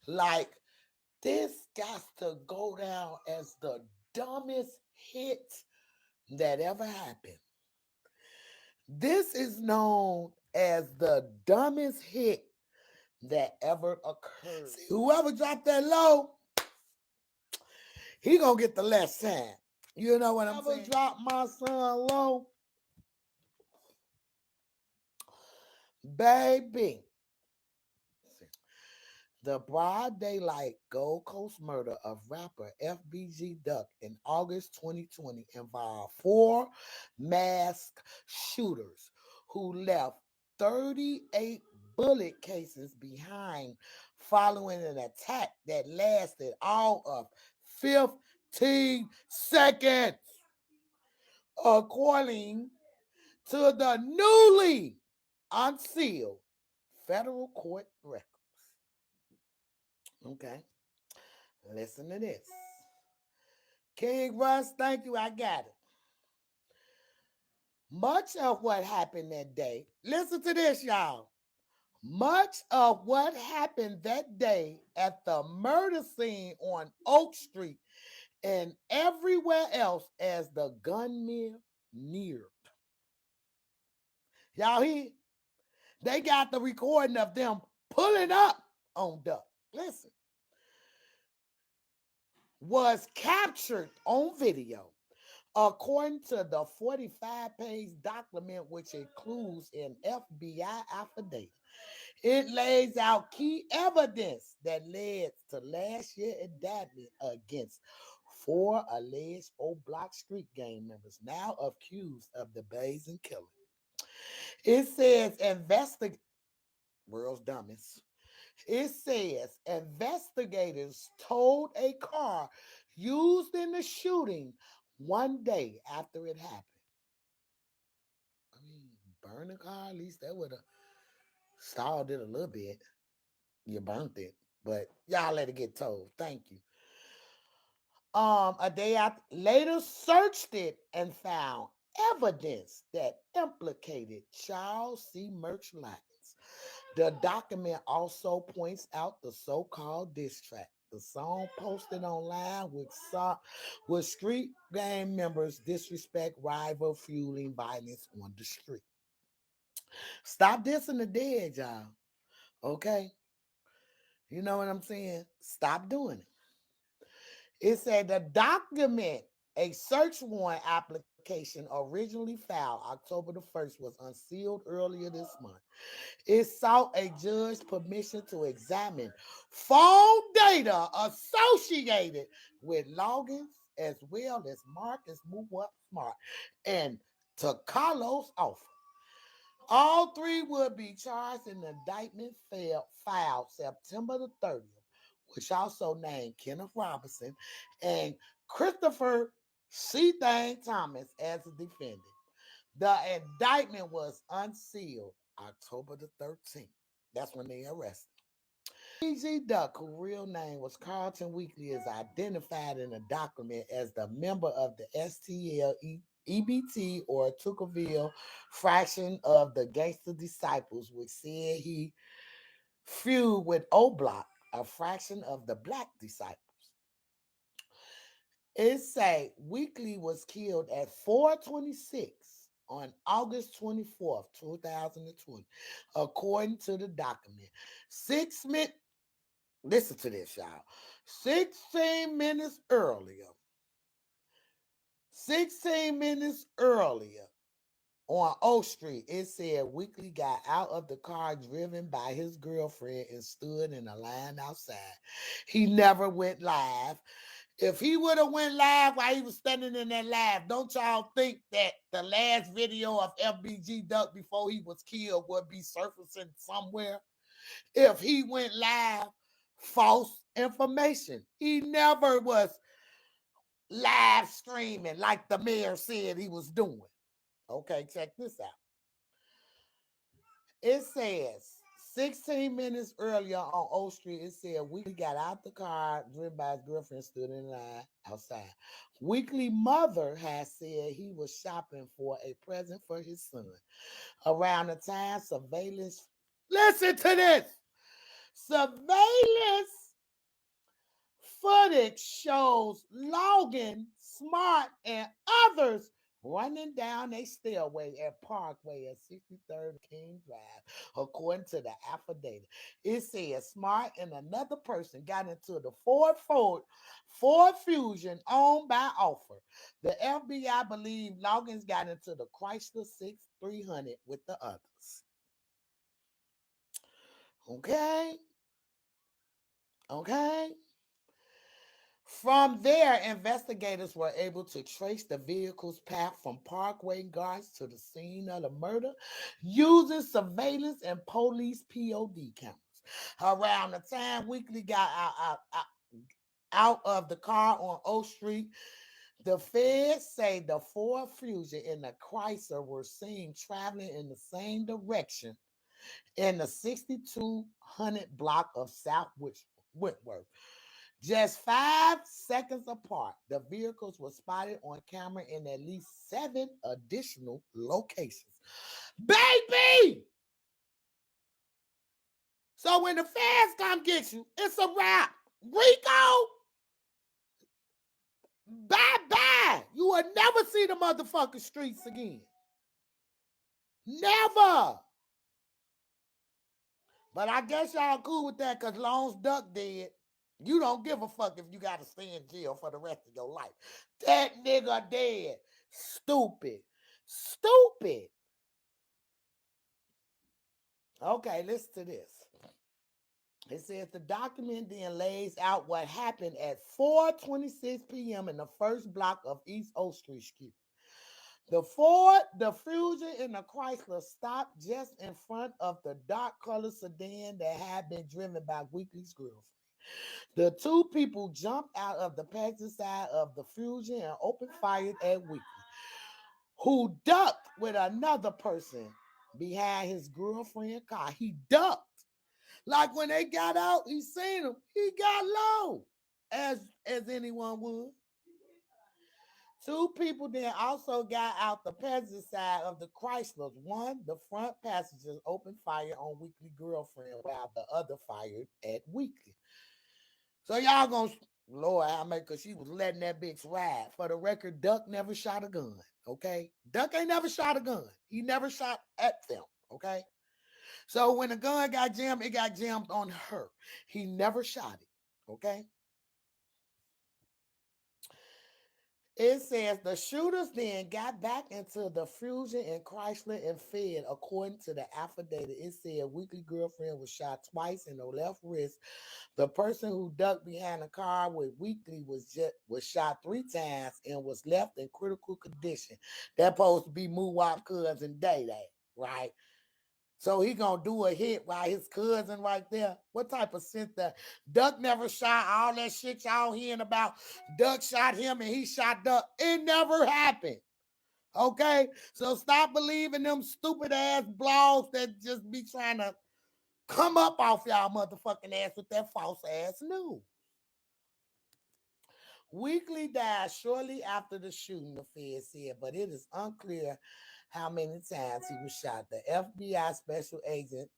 Like, this got to go down as the dumbest hit that ever happened. This is known as the dumbest hit that ever occurred. See, whoever dropped that low, he gonna get the less time. You know what I'm saying? Whoever dropped my son low, baby. The broad daylight Gold Coast murder of rapper FBG Duck in August 2020 involved four masked shooters who left 38 bullet cases behind following an attack that lasted all of 15 seconds, according to the newly unsealed federal court record. Okay. Listen to this. King Russ, thank you. I got it. Much of what happened that day, listen to this, y'all. Much of what happened that day at the murder scene on Oak Street and everywhere else as the gunmen neared. Y'all hear? They got the recording of them pulling up on Duck. Listen. Was captured on video. According to the 45-page document, which includes an FBI affidavit, it lays out key evidence that led to last year's indictment against four alleged oblock street gang members, now accused of the brazen killing. It says world's dumbest. It says investigators told a car used in the shooting one day after it happened. I mean, burn the car, at least that would have stalled it a little bit. You burnt it, but y'all let it get told. Thank you. A day after, later searched it and found evidence that implicated Charles C. Merch Lyons. The document also points out the so-called diss track, the song posted online with street gang members disrespect rival fueling violence on the street. Stop dissing the dead, y'all. Okay? You know what I'm saying? Stop doing it. It said the document, a search warrant application originally filed October the 1st, was unsealed earlier this month. It sought a judge's permission to examine phone data associated with logins as well as Marcus Move Up Smart and to Carlos Offer. All three would be charged in the indictment filed September the 30th, which also named Kenneth Robinson and Christopher C. Thang Thomas as a defendant. The indictment was unsealed October the 13th. That's when they arrested. FBG Duck, whose real name was Carlton Weekly, is identified in the document as the member of the STL EBT or Tuckerville fraction of the Gangster Disciples, which said he feud with Oblock, a fraction of the Black Disciples. It say Weekly was killed at 4:26 on August 24th, 2020, according to the document. 6 minutes, listen to this, y'all. 16 minutes earlier, 16 minutes earlier on O Street, it said Weekly got out of the car driven by his girlfriend and stood in a line outside. He never went live. If he would have went live while he was standing in that live, don't y'all think that the last video of FBG Duck before he was killed would be surfacing somewhere? If he went live, false information. He never was live streaming like the mayor said he was doing. Okay, check this out. It says 16 minutes earlier on O Street, it said Weekly got out the car, driven by his girlfriend, stood in line outside. Weekly mother has said he was shopping for a present for his son. Around the time surveillance, listen to this. Surveillance footage shows Logan, Smart, and others running down a stairway at Parkway at 63rd King Drive, according to the affidavit. It says Smart and another person got into the Ford Fusion owned by Offer. The FBI believed Logan's got into the Chrysler 6300 with the others. Okay? Okay? From there, investigators were able to trace the vehicle's path from Parkway Guards to the scene of the murder using surveillance and police POD cameras. Around the time Weekly got out of the car on Oak Street, the feds say the Ford Fusion and the Chrysler were seen traveling in the same direction in the 6200 block of South Whitworth. Just 5 seconds apart, the vehicles were spotted on camera in at least 7 additional locations. Baby! So when the feds come get you, it's a wrap. Rico, bye-bye. You will never see the motherfucking streets again. Never. But I guess y'all cool with that because Long's Duck dead. You don't give a fuck if you got to stay in jail for the rest of your life. That nigga dead. Stupid. Stupid. Okay, listen to this. It says the document then lays out what happened at 4:26 p.m. in the first block of East Oak Street. The Ford, the Fusion, and the Chrysler stopped just in front of the dark-colored sedan that had been driven by Weekly's girlfriend. The two people jumped out of the passenger side of the Fusion and opened fire at Weekly, who ducked with another person behind his girlfriend's car. He ducked. Like when they got out, he seen him. He got low, as anyone would. Two people then also got out the passenger side of the Chrysler. One, the front passengers opened fire on Weekly girlfriend while the other fired at Weekly. So y'all gonna, Lord, I make because she was letting that bitch ride. For the record, Duck never shot a gun, okay? Duck ain't never shot a gun. He never shot at them, okay? So when the gun got jammed, it got jammed on her. He never shot it, okay? It says the shooters then got back into the Fusion and Chrysler and fled, according to the affidavit. It said Weekly girlfriend was shot twice in the left wrist. The person who ducked behind the car with Weekly was shot 3 times and was left in critical condition. That's supposed to be Muwap cousin Day Day, right? So he gonna do a hit while his cousin right there. What type of sense that Duck never shot all that shit y'all hearing about? Duck shot him and he shot Duck. It never happened. Okay? So stop believing them stupid ass blogs that just be trying to come up off y'all motherfucking ass with that false ass news. Weekly died shortly after the shooting, the Fed said, but it is unclear how many times he was shot. The FBI special agent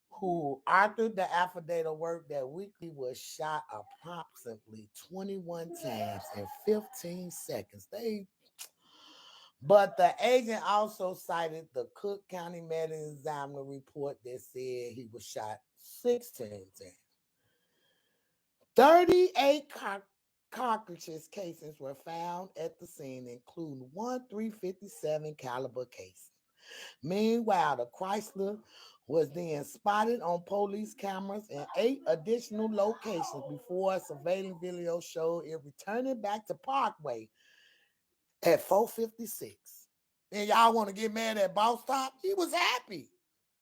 who authored the affidavit worked that Weekly was shot approximately 21 times in 15 seconds. But the agent also cited the Cook County Medical Examiner report that said he was shot 16 times. 38 cartridges casings were found at the scene, including one .357 caliber casing. Meanwhile, the Chrysler was then spotted on police cameras in 8 additional locations before a surveillance video showed it returning back to Parkway at 4:56. And y'all want to get mad at Boss Top? He was happy.